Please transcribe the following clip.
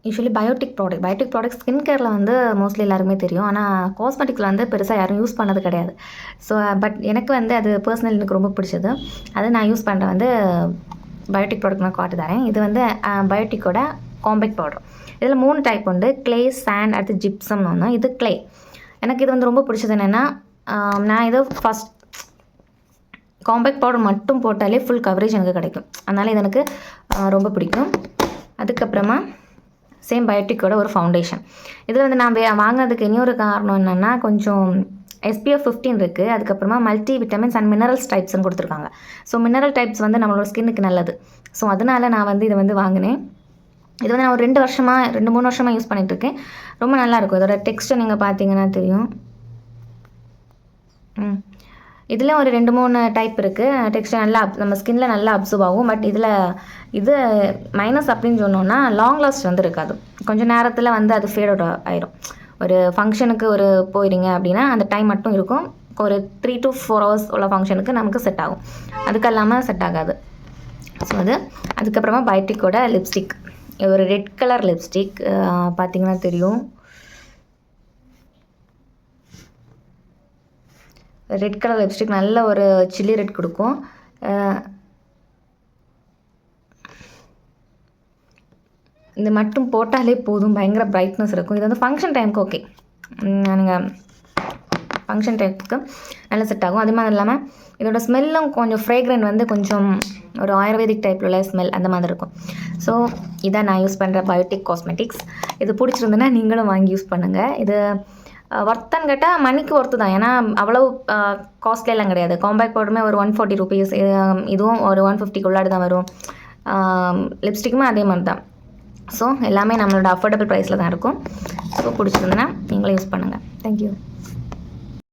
Usually biotic product skin கேரில் வந்து mostly எல்லாருக்குமே தெரியும். ஆனால் காஸ்மெட்டிக்ஸில் வந்து பெருசாக யாரும் யூஸ் பண்ணது கிடையாது. ஸோ பட் எனக்கு வந்து அது பர்சனல் எனக்கு ரொம்ப பிடிச்சது. அது நான் யூஸ் பண்ணுற வந்து பயோட்டிக் ப்ராடக்ட் நான் காட்டு தரேன். இது வந்து பயோட்டிக்கோட காம்பேக்ட் பவுடர். இதில் 3 டைப் உண்டு. க்ளே, சாண்ட், அடுத்து ஜிப்சம்னு ஒன்று. இது க்ளே. எனக்கு இது வந்து ரொம்ப பிடிச்சது என்னென்னா, நான் இதை ஃபஸ்ட் காம்பேக்ட் பவுடர் மட்டும் போட்டாலே ஃபுல் கவரேஜ் எனக்கு கிடைக்கும். அதனால் இது எனக்கு ரொம்ப பிடிக்கும். அதுக்கப்புறமா சேம் பயோட்டிக்கோட ஒரு ஃபவுண்டேஷன். இதில் வந்து நான் வாங்கினதுக்கு இன்னொரு காரணம் என்னென்னா, கொஞ்சம் SPF 15 இருக்குது. அதுக்கப்புறமா மல்டி விட்டமின்ஸ் அண்ட் மினரல்ஸ் டைப்ஸ்ன்னு கொடுத்துருக்காங்க. ஸோ மினரல் டைப்ஸ் வந்து நம்மளோட ஸ்கின்னுக்கு நல்லது. ஸோ அதனால் நான் வந்து இதை வந்து வாங்கினேன். இது வந்து நான் ஒரு 2-3 வருஷமாக யூஸ் பண்ணிகிட்ருக்கேன். ரொம்ப நல்லாயிருக்கும். இதோட டெக்ஸ்டர் நீங்கள் பார்த்தீங்கன்னா தெரியும். இதில் ஒரு 2-3 டைப் இருக்குது. டெக்ஸ்டர் நல்லா நம்ம ஸ்கின்னில் நல்லா அப்சர்வ் ஆகும். பட் இது மைனஸ் அப்படின்னு சொன்னோன்னா லாங் லாஸ்ட் வந்து இருக்காது. கொஞ்சம் நேரத்தில் வந்து அது ஃபேட் அவுட் ஆயிரும். ஒரு ஃபங்க்ஷனுக்கு போயிடுங்க அப்படின்னா அந்த டைம் மட்டும் இருக்கும். ஒரு 3 to 4 hours உள்ள ஃபங்க்ஷனுக்கு நமக்கு செட் ஆகும். அதுக்கு இல்லாமல் செட் ஆகாது. ஸோ அதுக்கப்புறமா பயோட்டிக்கோட லிப்ஸ்டிக். ஒரு ரெட் கலர் லிப்ஸ்டிக் பார்த்திங்கன்னா தெரியும். ரெட் கலர் லிப்ஸ்டிக் நல்ல ஒரு சில்லி ரெட் கொடுக்கும். இது மட்டும் போட்டாலே போதும், பயங்கர பிரைட்னஸ் இருக்கும். இது வந்து ஃபங்க்ஷன் டைமுக்கு ஓகே. நீங்கள் ஃபங்க்ஷன் டைமுக்கு நல்லா செட் ஆகும். அது மாதிரி இல்லாமல் இதோட ஸ்மெல்லும் கொஞ்சம் ஃப்ரேக்ரண்ட் வந்து கொஞ்சம் ஒரு ஆயுர்வேதிக் டைப்பில் உள்ள ஸ்மெல் அந்த மாதிரி இருக்கும். ஸோ இதான் நான் யூஸ் பண்ணுற பயோட்டிக் காஸ்மெட்டிக்ஸ். இது பிடிச்சிருந்துன்னா நீங்களும் வாங்கி யூஸ் பண்ணுங்கள். இது ஒர்த்தான்னு கேட்டால் மணிக்கு ஒர்த்து தான். ஏன்னா அவ்வளோ காஸ்ட்லியெல்லாம் கிடையாது. காம்பேக்ட் பவுடருமே ஒரு 140 rupees, இதுவும் ஒரு 150 தான் வரும். லிப்ஸ்டிக்குமே அதே மாதிரி தான். ஸோ எல்லாமே நம்மளோட அஃபோர்டபுள் ப்ரைஸில் தான் இருக்கும். ஸோ பிடிச்சிருந்துன்னா நீங்களும் யூஸ் பண்ணுங்கள். தேங்க்யூ.